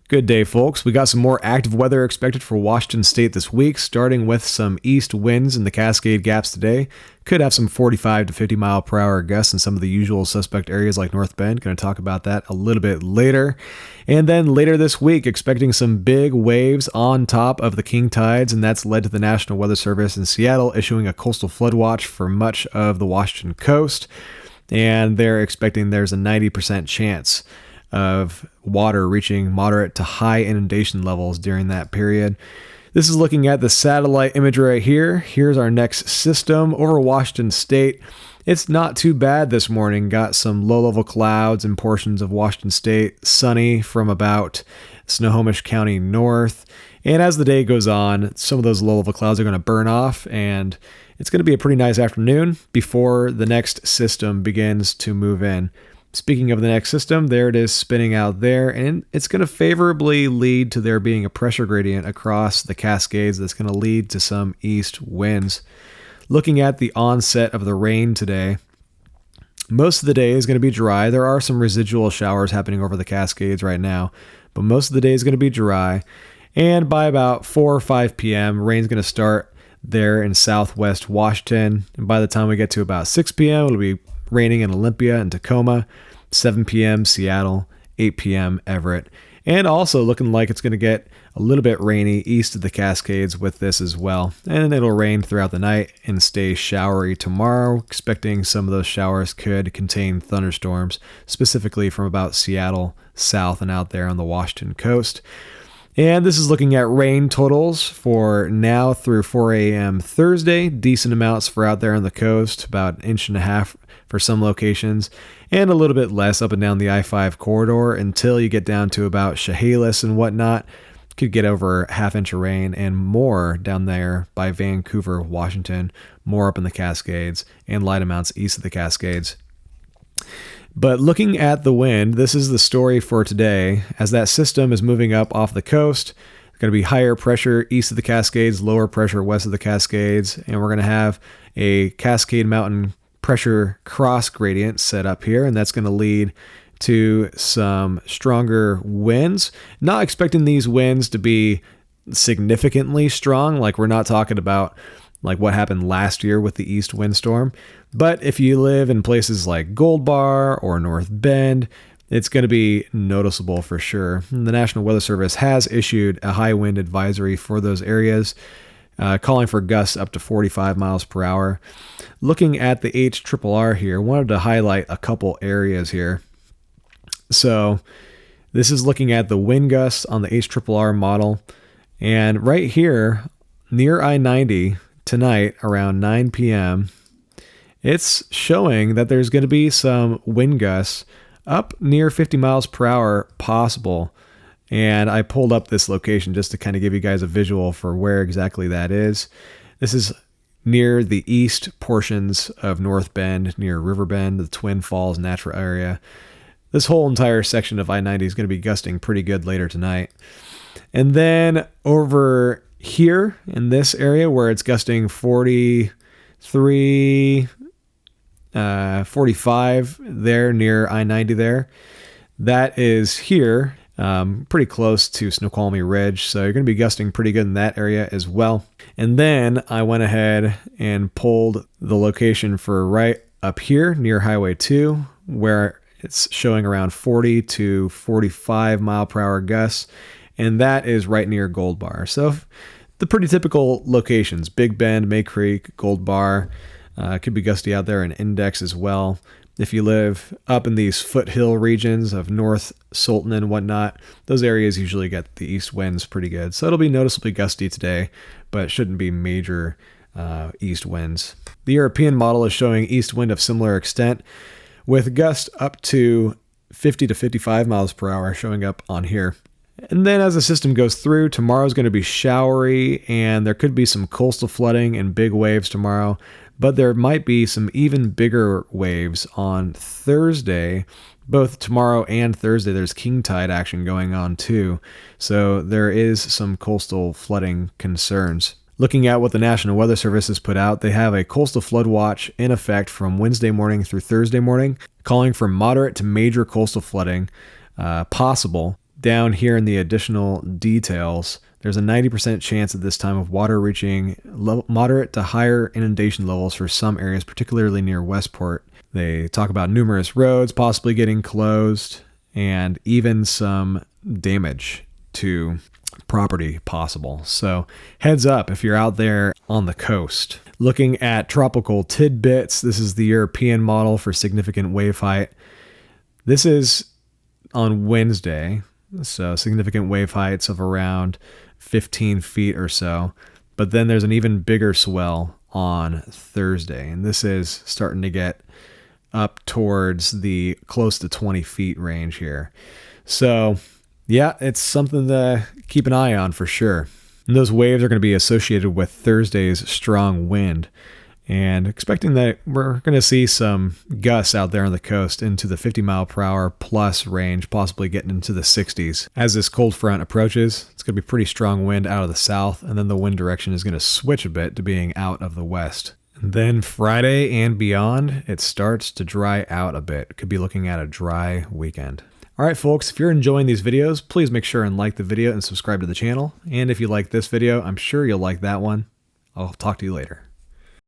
Good day, folks. We got some more active weather expected for Washington State this week, starting with some east winds in the Cascade gaps today. Could have some 45 to 50 mile per hour gusts in some of the usual suspect areas like North Bend. Going to talk about that a little bit later. And then later this week, expecting some big waves on top of the king tides, and that's led to the National Weather Service in Seattle issuing a coastal flood watch for much of the Washington coast. And they're expecting there's a 90% chance of water reaching moderate to high inundation levels during that period. This is looking at the satellite imagery right here. Here's our next system over Washington State. It's not too bad this morning. Got some low-level clouds in portions of Washington State, sunny from about Snoqualmie County north. And as the day goes on, some of those low-level clouds are going to burn off, and it's going to be a pretty nice afternoon before the next system begins to move in. Speaking of the next system, there it is spinning out there, and it's going to favorably lead to there being a pressure gradient across the Cascades that's going to lead to some east winds. Looking at the onset of the rain today, most of the day is going to be dry. There are some residual showers happening over the Cascades right now, but most of the day is going to be dry. And by about 4 or 5 p.m., rain's going to start there in southwest Washington. And by the time we get to about 6 p.m., it'll be raining in Olympia and Tacoma, 7 p.m. Seattle, 8 p.m. Everett, and also looking like it's going to get a little bit rainy east of the Cascades with this as well. And it'll rain throughout the night and stay showery tomorrow, expecting some of those showers could contain thunderstorms, specifically from about Seattle south and out there on the Washington coast. And this is looking at rain totals for now through 4 a.m. Thursday. Decent amounts for out there on the coast, about 1.5 inches for some locations, and a little bit less up and down the I-5 corridor until you get down to about Chehalis and whatnot. Could get over 1/2 inch of rain and more down there by Vancouver, Washington, more up in the Cascades, and light amounts east of the Cascades. But looking at the wind, this is the story for today. As that system is moving up off the coast, it's going to be higher pressure east of the Cascades, lower pressure west of the Cascades, and we're going to have a Cascade Mountain pressure cross gradient set up here, and that's going to lead to some stronger winds. Not expecting these winds to be significantly strong, like we're not talking about like what happened last year with the east windstorm. But if you live in places like Gold Bar or North Bend, it's going to be noticeable for sure. The National Weather Service has issued a high wind advisory for those areas, calling for gusts up to 45 miles per hour. Looking at the HRRR here, wanted to highlight a couple areas here. So this is looking at the wind gusts on the HRRR model. And right here, near I-90 tonight around 9 p.m., it's showing that there's going to be some wind gusts up near 50 miles per hour possible. And I pulled up this location just to kind of give you guys a visual for where exactly that is. This is near the east portions of North Bend, near Riverbend, the Twin Falls natural area. This whole entire section of I-90 is going to be gusting pretty good later tonight. And then over here in this area where it's gusting 43, 45 there near I-90 there, that is here. Pretty close to Snoqualmie Ridge, so you're going to be gusting pretty good in that area as well. And then I went ahead and pulled the location for right up here near Highway 2, where it's showing around 40 to 45 mile per hour gusts, and that is right near Gold Bar. So the pretty typical locations: Big Bend, May Creek, Gold Bar. Could be gusty out there in Index as well. If you live up in these foothill regions of North Sultan and whatnot, those areas usually get the east winds pretty good. So it'll be noticeably gusty today, but it shouldn't be major east winds. The European model is showing east wind of similar extent, with gusts up to 50 to 55 miles per hour showing up on here. And then as the system goes through, tomorrow's going to be showery, and there could be some coastal flooding and big waves tomorrow. But there might be some even bigger waves on Thursday. Both tomorrow and Thursday, there's king tide action going on too. So there is some coastal flooding concerns. Looking at what the National Weather Service has put out, they have a coastal flood watch in effect from Wednesday morning through Thursday morning, calling for moderate to major coastal flooding possible. Down here in the additional details, there's a 90% chance at this time of water reaching moderate to higher inundation levels for some areas, particularly near Westport. They talk about numerous roads possibly getting closed and even some damage to property possible. So heads up if you're out there on the coast. Looking at tropical tidbits, this is the European model for significant wave height. This is on Wednesday, so significant wave heights of around 15 feet or so. But then there's an even bigger swell on Thursday, and this is starting to get up towards the close to 20 feet range here. So yeah, it's something to keep an eye on for sure. And those waves are going to be associated with Thursday's strong wind, and expecting that we're going to see some gusts out there on the coast into the 50-mile-per-hour plus range, possibly getting into the 60s. As this cold front approaches, it's going to be pretty strong wind out of the south, and then the wind direction is going to switch a bit to being out of the west. And then Friday and beyond, it starts to dry out a bit. Could be looking at a dry weekend. All right, folks, if you're enjoying these videos, please make sure and like the video and subscribe to the channel. And if you like this video, I'm sure you'll like that one. I'll talk to you later.